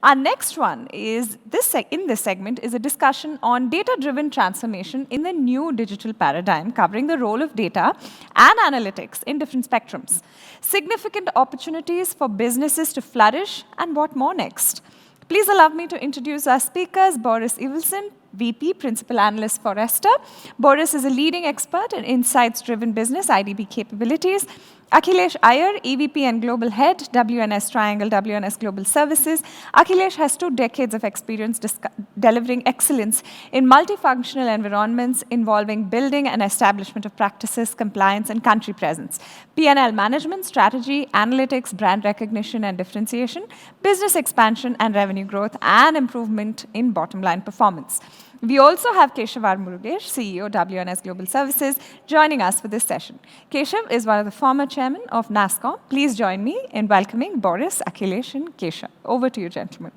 Our next one is in this segment is a discussion on data-driven transformation in the new digital paradigm, covering the role of data and analytics in different spectrums, significant opportunities for businesses to flourish, and what more next. Please allow me to introduce our speakers, Boris Evelson, VP, Principal Analyst, Forrester. Boris is a leading expert in insights-driven business IDB capabilities. Akhilesh Ayer, EVP and Global Head, WNS Triangle, WNS Global Services. Akhilesh has 2 decades of experience delivering excellence in multifunctional environments involving building and establishment of practices, compliance, and country presence, P&L management, strategy, analytics, brand recognition and differentiation, business expansion and revenue growth, and improvement in bottom-line performance. We also have Keshav Murugesh, CEO, WNS Global Services, joining us for this session. Keshav is one of the former chairman of NASSCOM. Please join me in welcoming Boris, Akhilesh, and Keshav. Over to you, gentlemen.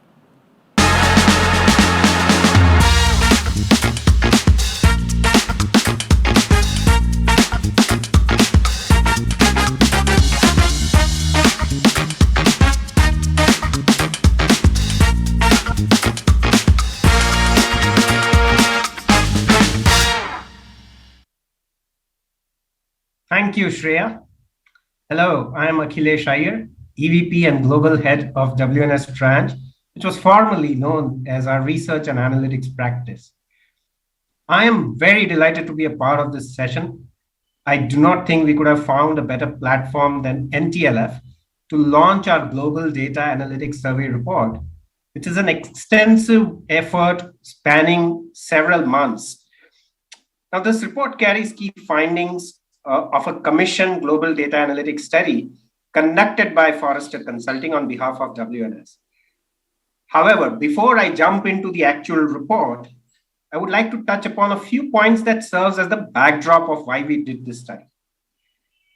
Thank you, Shreya. Hello, I am Akhilesh Ayer, EVP and Global Head of WNS Triange, which was formerly known as our Research and Analytics practice. I am very delighted to be a part of this session. I do not think we could have found a better platform than NTLF to launch our Global Data Analytics Survey report, which is an extensive effort spanning several months. Now, this report carries key findings of a commissioned global data analytics study conducted by Forrester Consulting on behalf of WNS. However, before I jump into the actual report, I would like to touch upon a few points that serves as the backdrop of why we did this study.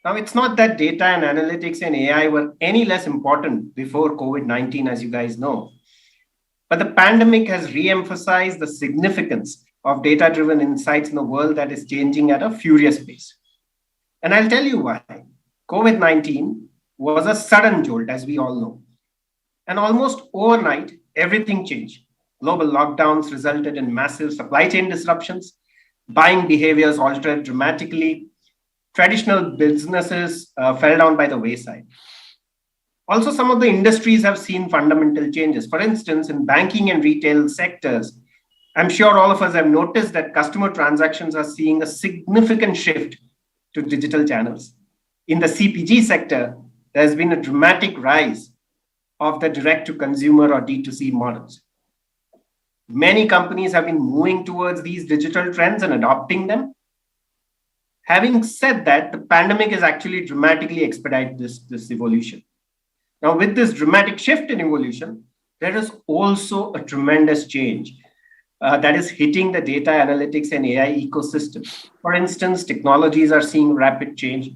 Now, it's not that data and analytics and AI were any less important before COVID-19, as you guys know, but the pandemic has re-emphasized the significance of data-driven insights in a world that is changing at a furious pace. And I'll tell you why. COVID-19 was a sudden jolt, as we all know. And almost overnight, everything changed. Global lockdowns resulted in massive supply chain disruptions. Buying behaviors altered dramatically. Traditional businesses fell down by the wayside. Also, some of the industries have seen fundamental changes. For instance, in banking and retail sectors, I'm sure all of us have noticed that customer transactions are seeing a significant shift to digital channels. In the CPG sector, there's been a dramatic rise of the direct-to-consumer or D2C models. Many companies have been moving towards these digital trends and adopting them. Having said that, the pandemic has actually dramatically expedited this evolution. Now, with this dramatic shift in evolution, there is also a tremendous change that is hitting the data analytics and AI ecosystem. For instance, technologies are seeing rapid change.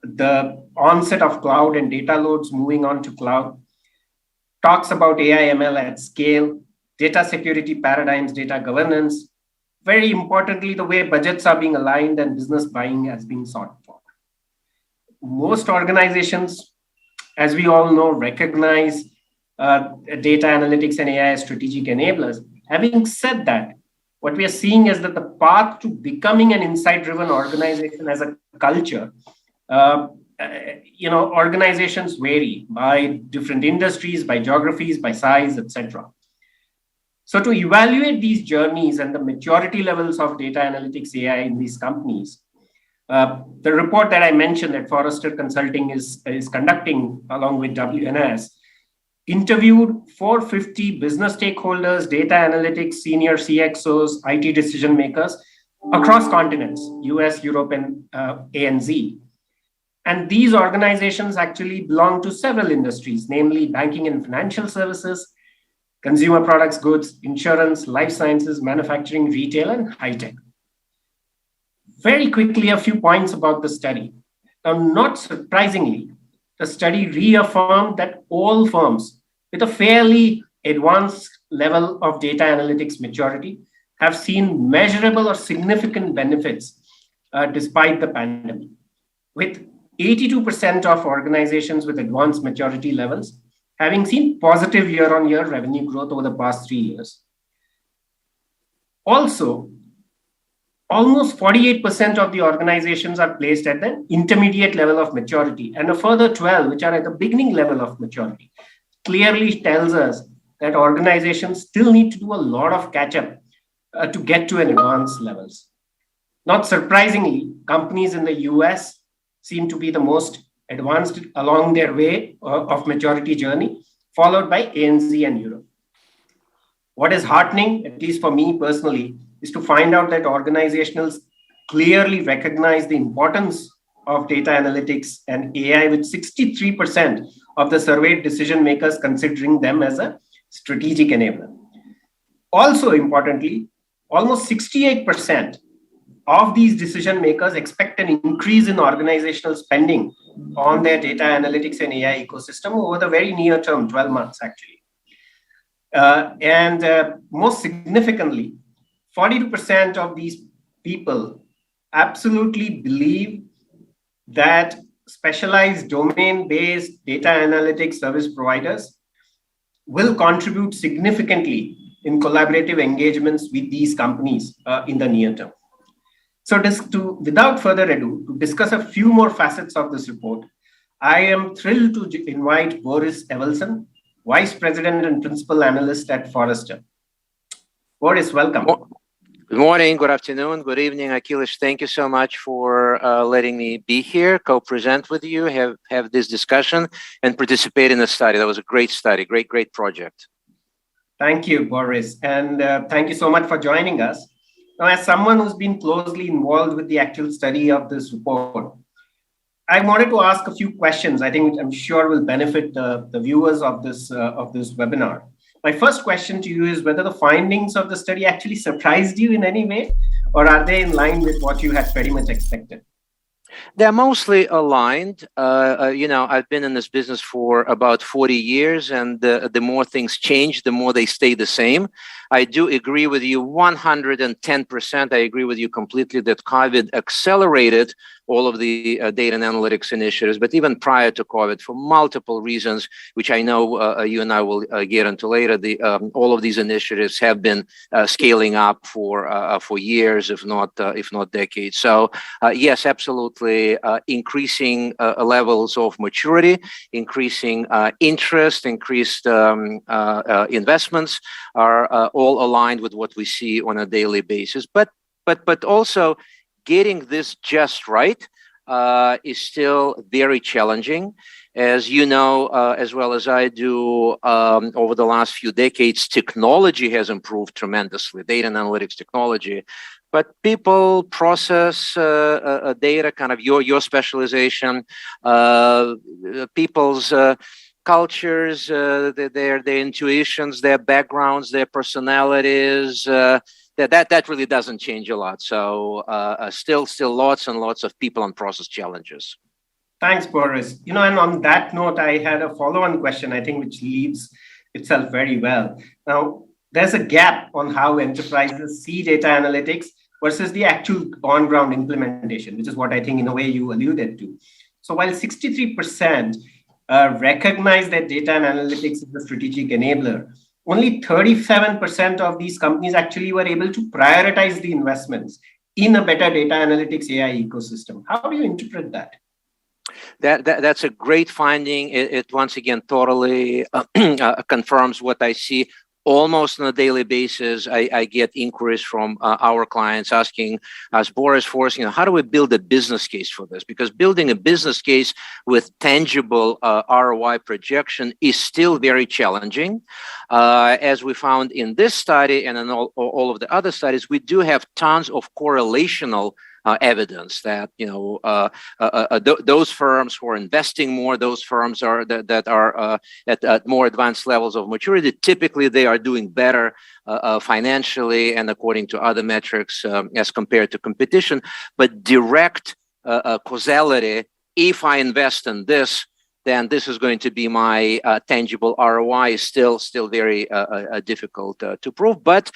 The onset of cloud and data loads moving on to cloud talks about AI ML at scale, data security paradigms, data governance. Very importantly, the way budgets are being aligned and business buying has been sought for. Most organizations, as we all know, recognize data analytics and AI as strategic enablers. Having said that, what we are seeing is that the path to becoming an insight-driven organization as a culture, organizations vary by different industries, by geographies, by size, etc. So to evaluate these journeys and the maturity levels of data analytics AI in these companies, the report that I mentioned that Forrester Consulting is conducting along with WNS interviewed 450 business stakeholders, data analytics, senior CXOs, IT decision makers across continents, US, Europe, and ANZ. And these organizations actually belong to several industries, namely banking and financial services, consumer products, goods, insurance, life sciences, manufacturing, retail, and high tech. Very quickly, a few points about the study. Now, not surprisingly, the study reaffirmed that all firms with a fairly advanced level of data analytics maturity have seen measurable or significant benefits despite the pandemic. With 82% of organizations with advanced maturity levels having seen positive year-on-year revenue growth over the past 3 years. Also, almost 48% of the organizations are placed at the intermediate level of maturity, and a further 12 which are at the beginning level of maturity. Clearly tells us that organizations still need to do a lot of catch-up to get to an advanced levels. Not surprisingly, companies in the US seem to be the most advanced along their way of maturity journey, followed by ANZ and Europe. What is heartening, at least for me personally, is to find out that organizations clearly recognize the importance of data analytics and AI, with 63% of the surveyed decision makers considering them as a strategic enabler. Also importantly, almost 68% of these decision makers expect an increase in organizational spending on their data analytics and AI ecosystem over the very near term, 12 months actually. Most significantly, 42% of these people absolutely believe that specialized domain-based data analytics service providers will contribute significantly in collaborative engagements with these companies in the near term. So without further ado, to discuss a few more facets of this report, I am thrilled to invite Boris Evelson, Vice President and Principal Analyst at Forrester. Boris, welcome. Good morning, good afternoon, good evening, Akhilesh. Thank you so much for letting me be here, co-present with you, have this discussion, and participate in the study. That was a great study, great project. Thank you, Boris. And thank you so much for joining us. Now, as someone who's been closely involved with the actual study of this report, I wanted to ask a few questions I'm sure will benefit the viewers of this webinar. My first question to you is whether the findings of the study actually surprised you in any way, or are they in line with what you had pretty much expected? They're mostly aligned. I've been in this business for about 40 years, and the more things change, the more they stay the same. I do agree with you 110%. I agree with you completely that COVID accelerated all of the data and analytics initiatives, but even prior to COVID, for multiple reasons, which I know you and I will get into later, all of these initiatives have been scaling up for years, if not decades. So yes, absolutely, increasing levels of maturity, increasing interest, increased investments are all aligned with what we see on a daily basis. But also, getting this just right is still very challenging. As you know, as well as I do, over the last few decades, technology has improved tremendously, data and analytics technology. But people, process, data, kind of your specialization, people's cultures, their intuitions, their backgrounds, their personalities, that really doesn't change a lot. So still lots and lots of people and process challenges. Thanks, Boris. And on that note, I had a follow-on question, I think, which leads itself very well. Now, there's a gap on how enterprises see data analytics versus the actual on-ground implementation, which is what I think, in a way, you alluded to. So while 63% recognize that data and analytics is a strategic enabler, only 37% of these companies actually were able to prioritize the investments in a better data analytics AI ecosystem. How do you interpret that? That's a great finding. It once again totally confirms what I see almost on a daily basis. I get inquiries from our clients asking us, Boris, Forrest, how do we build a business case for this? Because building a business case with tangible ROI projection is still very challenging. As we found in this study and in all of the other studies, we do have tons of correlational evidence that those firms who are investing more, those firms that are at more advanced levels of maturity, typically they are doing better financially and according to other metrics as compared to competition. But direct causality, if I invest in this, then this is going to be my tangible ROI, is still very difficult to prove. But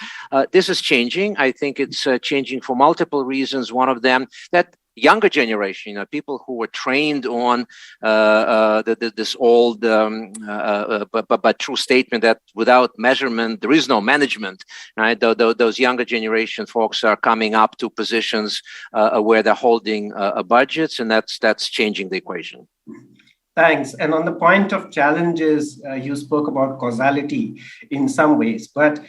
this is changing. I think it's changing for multiple reasons. One of them, that younger generation, people who were trained on this old but true statement that without measurement there is no management, right? Those younger generation folks are coming up to positions where they're holding budgets, and that's changing the equation. Thanks. And on the point of challenges, you spoke about causality in some ways, but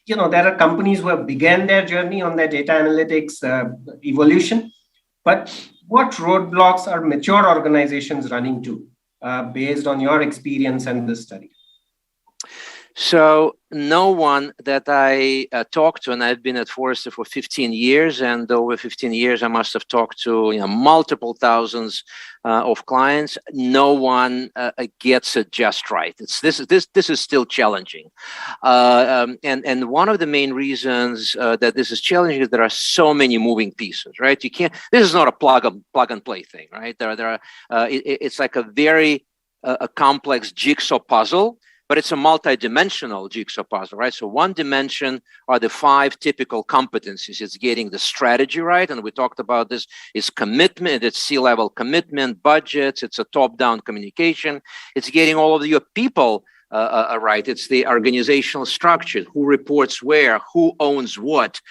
there are companies who have begun their journey on their data analytics evolution. But what roadblocks are mature organizations running to based on your experience and this study? So no one that I talked to, and I've been at Forrester for 15 years, and over 15 years, I must have talked to multiple thousands of clients. No one gets it just right. This is still challenging, and one of the main reasons that this is challenging is there are so many moving pieces. Right? You can't. This is not a plug and play thing. Right? There are. It's like a very a complex jigsaw puzzle. But it's a multi-dimensional jigsaw puzzle, right? So one dimension are the 5 typical competencies. It's getting the strategy right, and we talked about this, is commitment, it's C-level commitment, budgets, it's a top-down communication. It's getting all of your people right. It's the organizational structure, who reports where, who owns what,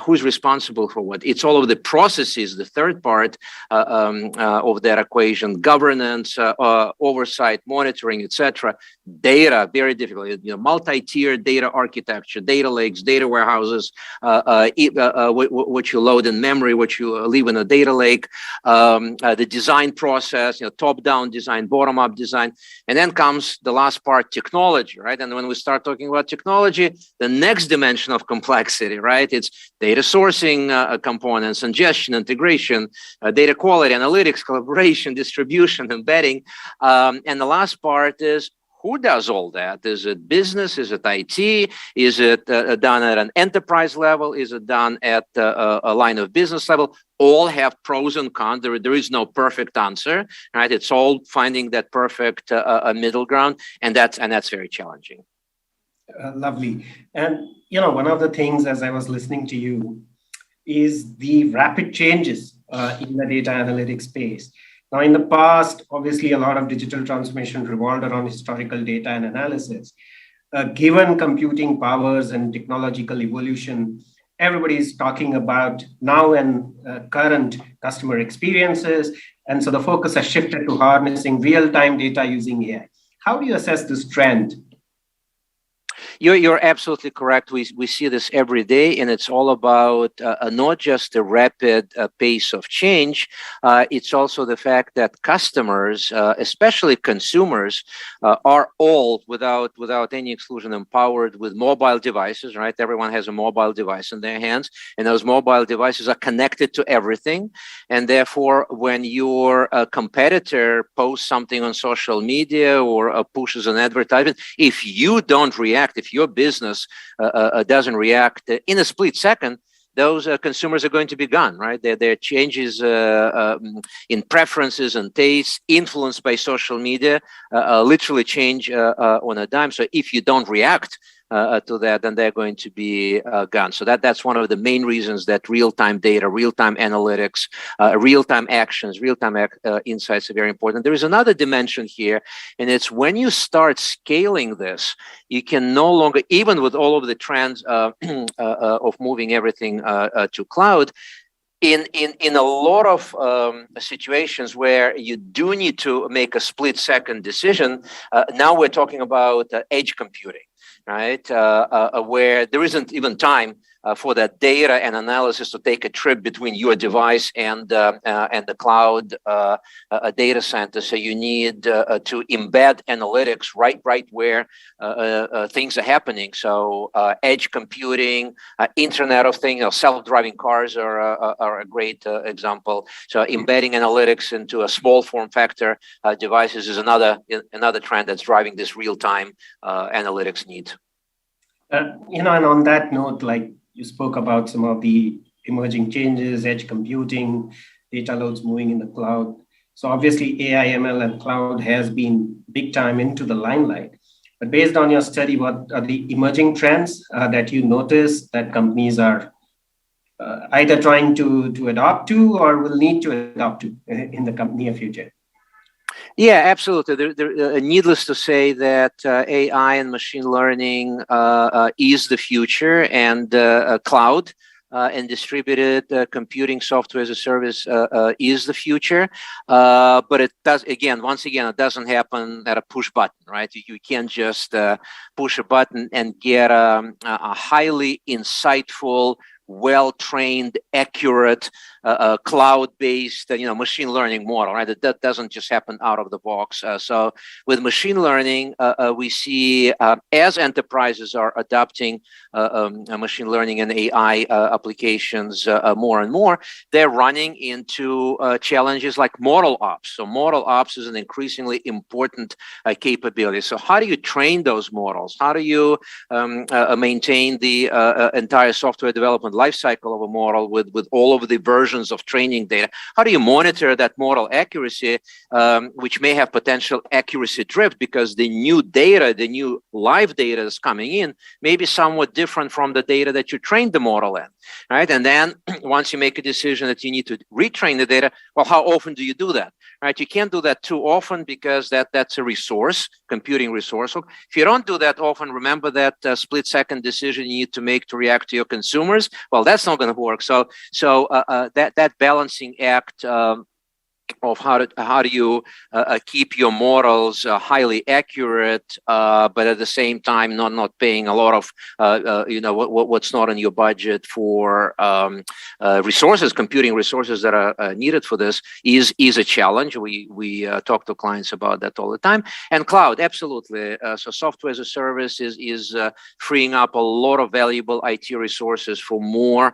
who's responsible for what. It's all of the processes, the third part of that equation, governance, oversight, monitoring, etc. Data, very difficult. Multi-tier data architecture, data lakes, data warehouses, what you load in memory, what you leave in a data lake, the design process, top-down design, bottom-up design, and then comes the last part, technology, right? And when we start talking about technology, the next dimension of complexity, right? It's data sourcing components, ingestion, integration, data quality, analytics, collaboration, distribution, embedding. And the last part is, who does all that? Is it business? Is it IT? Is it done at an enterprise level? Is it done at a line of business level? All have pros and cons. There is no perfect answer, right? It's all finding that perfect middle ground, and that's very challenging. Lovely. And one of the things as I was listening to you is the rapid changes in the data analytics space. Now, in the past, obviously, a lot of digital transformation revolved around historical data and analysis. Given computing powers and technological evolution, everybody is talking about now and current customer experiences. And so the focus has shifted to harnessing real-time data using AI. How do you assess this trend? You're absolutely correct. We see this every day, and it's all about not just the rapid pace of change. It's also the fact that customers, especially consumers, are all, without any exclusion, empowered with mobile devices, right? Everyone has a mobile device in their hands, and those mobile devices are connected to everything. And therefore, when your competitor posts something on social media or pushes an advertisement, if you don't react, if your business doesn't react in a split second, those consumers are going to be gone, right? Their changes in preferences and tastes influenced by social media literally change on a dime. So if you don't react to that, then they're going to be gone. So that's one of the main reasons that real-time data, real-time analytics, real-time actions, real-time insights are very important. There is another dimension here, and it's when you start scaling this, you can no longer, even with all of the trends of moving everything to cloud, in a lot of situations where you do need to make a split-second decision, now we're talking about edge computing, right? Where there isn't even time for that data and analysis to take a trip between your device and the cloud data center. So you need to embed analytics right where things are happening. So edge computing, Internet of Things, self-driving cars are a great example. So embedding analytics into a small form factor devices is another trend that's driving this real-time analytics need. And on that note, like you spoke about some of the emerging changes, edge computing, data loads moving in the cloud. So obviously AI, ML, and cloud has been big time into the limelight. But based on your study, what are the emerging trends that you notice that companies are either trying to adopt to or will need to adopt to in the near future? Yeah, absolutely. Needless to say that AI and machine learning is the future, and cloud and distributed computing software as a service is the future. But it does, once again, it doesn't happen at a push button, right? You can't just push a button and get a highly insightful, well-trained, accurate, cloud-based, machine learning model, right? That doesn't just happen out of the box. So with machine learning, we see as enterprises are adopting machine learning and AI applications more and more, they're running into challenges like model ops. So model ops is an increasingly important capability. So how do you train those models? How do you maintain the entire software development lifecycle of a model with all of the versions of training data? How do you monitor that model accuracy, which may have potential accuracy drift because the new data, the new live data is coming in, may be somewhat different from the data that you trained the model in, right? And then once you make a decision that you need to retrain the data, well, how often do you do that, right? You can't do that too often because that's a resource, computing resource. So if you don't do that often, remember that split-second decision you need to make to react to your consumers. Well, that's not going to work. So that balancing act of how do you keep your models highly accurate, but at the same time not paying a lot of what's not in your budget for resources, computing resources that are needed for this is a challenge. We talk to clients about that all the time. And cloud, absolutely. So software as a service is freeing up a lot of valuable IT resources for more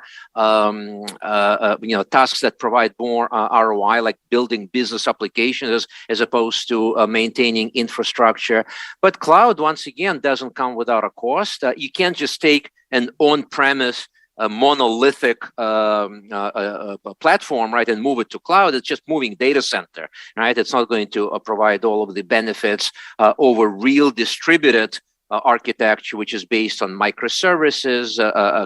tasks that provide more ROI, like building business applications as opposed to maintaining infrastructure. But cloud, once again, doesn't come without a cost. You can't just take an on-premise monolithic platform, right, and move it to cloud. It's just moving data center, right? It's not going to provide all of the benefits over real distributed architecture, which is based on microservices,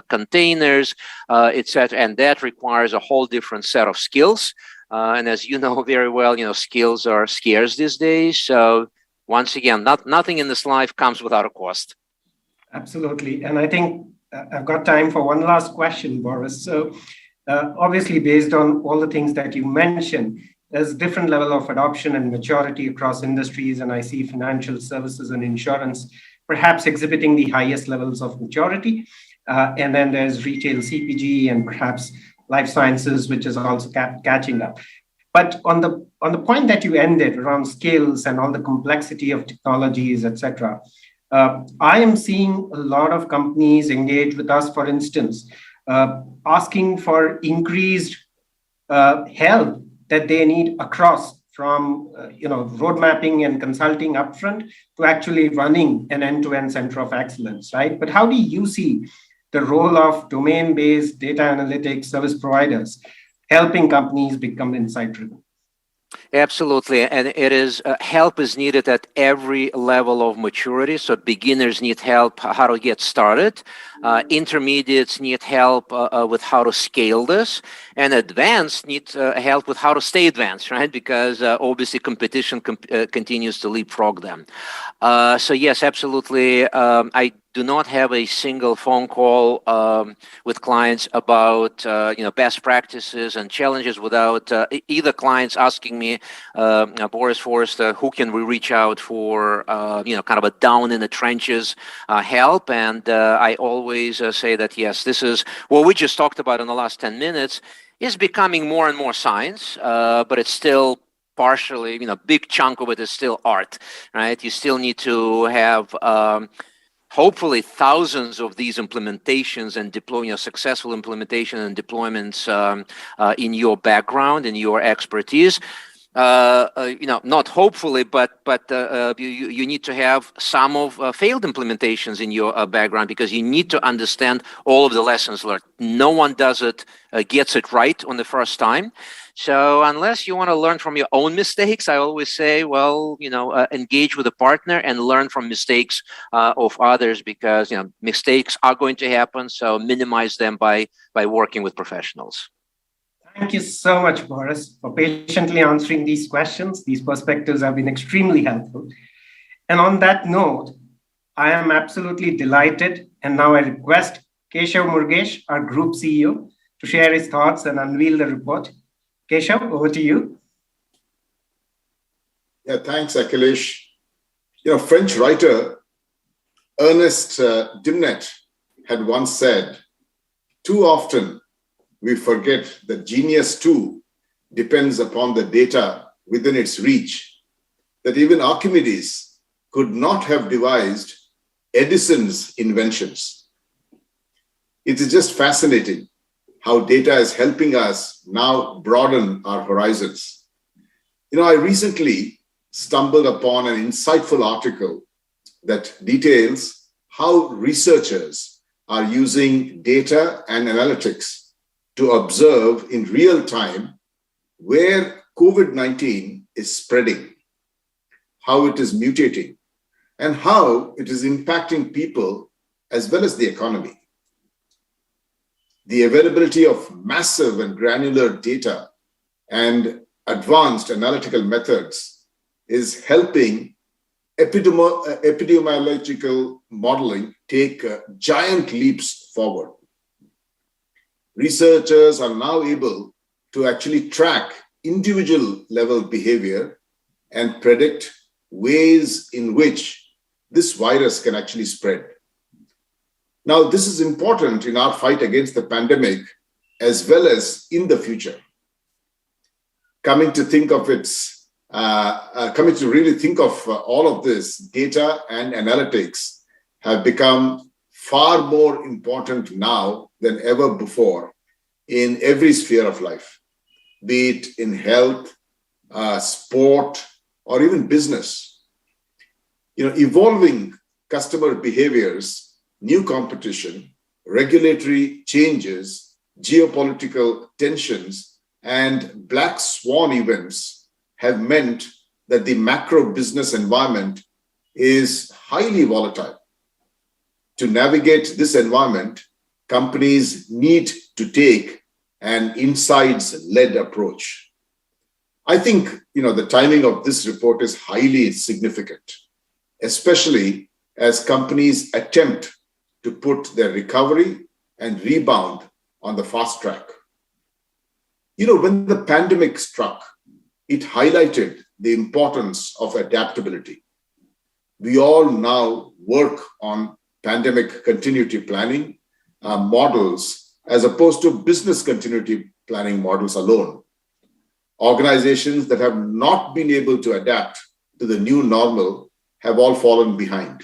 containers, etc. And that requires a whole different set of skills. And as you know very well, skills are scarce these days. So once again, nothing in this life comes without a cost. Absolutely. And I think I've got time for one last question, Boris. So obviously, based on all the things that you mentioned, there's a different level of adoption and maturity across industries. And I see financial services and insurance perhaps exhibiting the highest levels of maturity. And then there's retail CPG and perhaps life sciences, which is also catching up. But on the point that you ended around skills and all the complexity of technologies, etc., I am seeing a lot of companies engage with us, for instance, asking for increased help that they need across from road mapping and consulting upfront to actually running an end-to-end center of excellence, right? But how do you see the role of domain-based data analytics service providers helping companies become insight-driven? Absolutely, and it is help is needed at every level of maturity. So beginners need help how to get started, intermediates need help with how to scale this, and advanced need help with how to stay advanced, right? Because obviously competition continues to leapfrog them. So yes, absolutely. I do not have a single phone call with clients about best practices and challenges without either clients asking me, Boris, Forrester, who can we reach out for kind of a down in the trenches help? And I always say that yes, this is what we just talked about in the last 10 minutes is becoming more and more science, but it's still partially, big chunk of it is still art, right? You still need to have hopefully thousands of these implementations and successful implementation and deployments in your background, in your expertise. not hopefully, but you need to have some of failed implementations in your background, because you need to understand all of the lessons learned. No one does it, gets it right on the first time. So unless you want to learn from your own mistakes, I always say, well, engage with a partner and learn from mistakes of others, because mistakes are going to happen. So minimize them by working with professionals. Thank you so much, Boris, for patiently answering these questions. These perspectives have been extremely helpful. And on that note, I am absolutely delighted. And now I request Keshav Murugesh, our Group CEO, to share his thoughts and unveil the report. Keshav, over to you. Yeah, thanks, Akhilesh. French writer Ernest Dimnet had once said, "Too often we forget that genius too depends upon the data within its reach, that even Archimedes could not have devised Edison's inventions." It is just fascinating how data is helping us now broaden our horizons. I recently stumbled upon an insightful article that details how researchers are using data and analytics to observe in real time where COVID-19 is spreading, how it is mutating, and how it is impacting people as well as the economy. The availability of massive and granular data and advanced analytical methods is helping epidemiological modeling take giant leaps forward. Researchers are now able to actually track individual level behavior and predict ways in which this virus can actually spread. Now, this is important in our fight against the pandemic as well as in the future. Coming to really think of all of this, data and analytics have become far more important now than ever before in every sphere of life, be it in health, sport, or even business. Evolving customer behaviors, new competition, regulatory changes, geopolitical tensions, and black swan events have meant that the macro business environment is highly volatile. To navigate this environment, companies need to take an insights-led approach. I think, the timing of this report is highly significant, especially as companies attempt to put their recovery and rebound on the fast track. When the pandemic struck, it highlighted the importance of adaptability. We all now work on pandemic continuity planning models as opposed to business continuity planning models alone. Organizations that have not been able to adapt to the new normal have all fallen behind.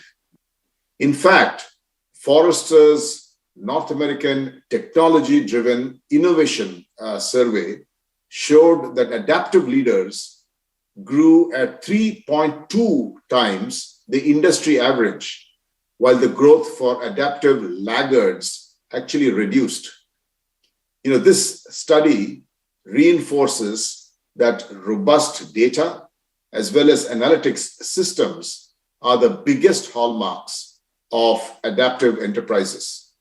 In fact, Forrester's North American technology-driven innovation survey showed that adaptive leaders grew at 3.2 times the industry average, while the growth for adaptive laggards actually reduced. This study reinforces that robust data as well as analytics systems are the biggest hallmarks of adaptive enterprises.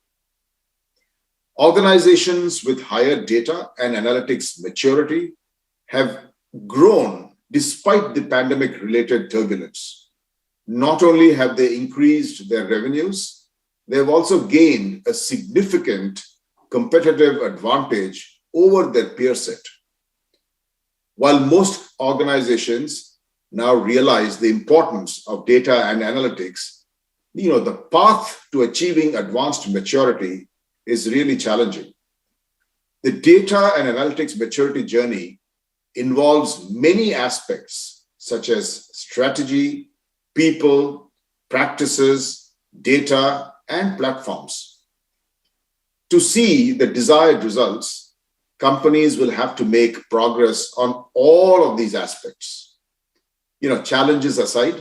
Organizations with higher data and analytics maturity have grown despite the pandemic-related turbulence. Not only have they increased their revenues, they have also gained a significant competitive advantage over their peer set. While most organizations now realize the importance of data and analytics, the path to achieving advanced maturity is really challenging. The data and analytics maturity journey involves many aspects such as strategy, people, practices, data, and platforms. To see the desired results, companies will have to make progress on all of these aspects. Challenges aside,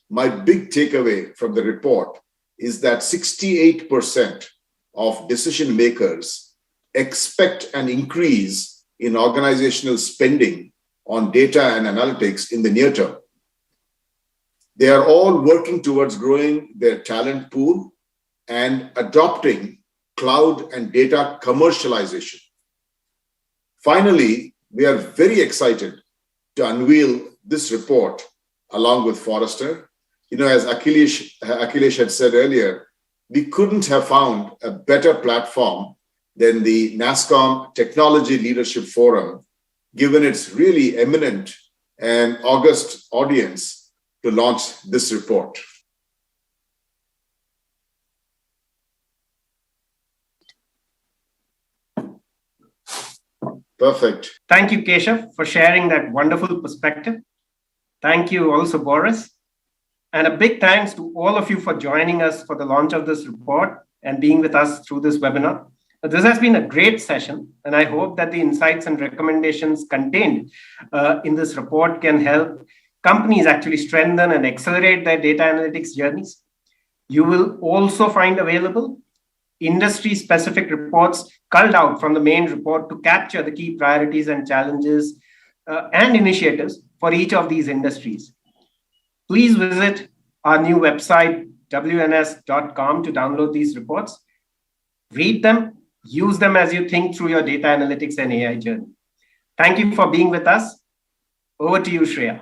my big takeaway from the report is that 68% of decision makers expect an increase in organizational spending on data and analytics in the near term. They are all working towards growing their talent pool and adopting cloud and data commercialization. Finally, we are very excited to unveil this report along with Forrester. As Akhilesh had said earlier, we couldn't have found a better platform than the NASSCOM Technology Leadership Forum, given its really eminent and august audience, to launch this report. Perfect. Thank you, Keshav, for sharing that wonderful perspective. Thank you also, Boris. And a big thanks to all of you for joining us for the launch of this report and being with us through this webinar. This has been a great session, and I hope that the insights and recommendations contained in this report can help companies actually strengthen and accelerate their data analytics journeys. You will also find available industry-specific reports culled out from the main report to capture the key priorities and challenges and initiatives for each of these industries. Please visit our new website, wns.com, to download these reports. Read them, use them as you think through your data analytics and AI journey. Thank you for being with us. Over to you, Shreya.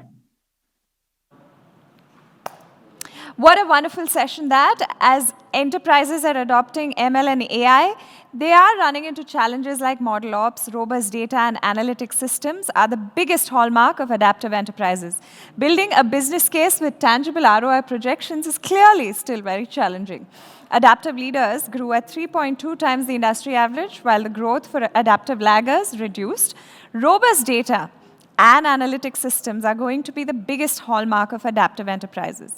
What a wonderful session that. As enterprises are adopting ML and AI, they are running into challenges like model ops, robust data, and analytics systems are the biggest hallmark of adaptive enterprises. Building a business case with tangible ROI projections is clearly still very challenging. Adaptive leaders grew at 3.2 times the industry average, while the growth for adaptive laggers reduced. Robust data and analytics systems are going to be the biggest hallmark of adaptive enterprises.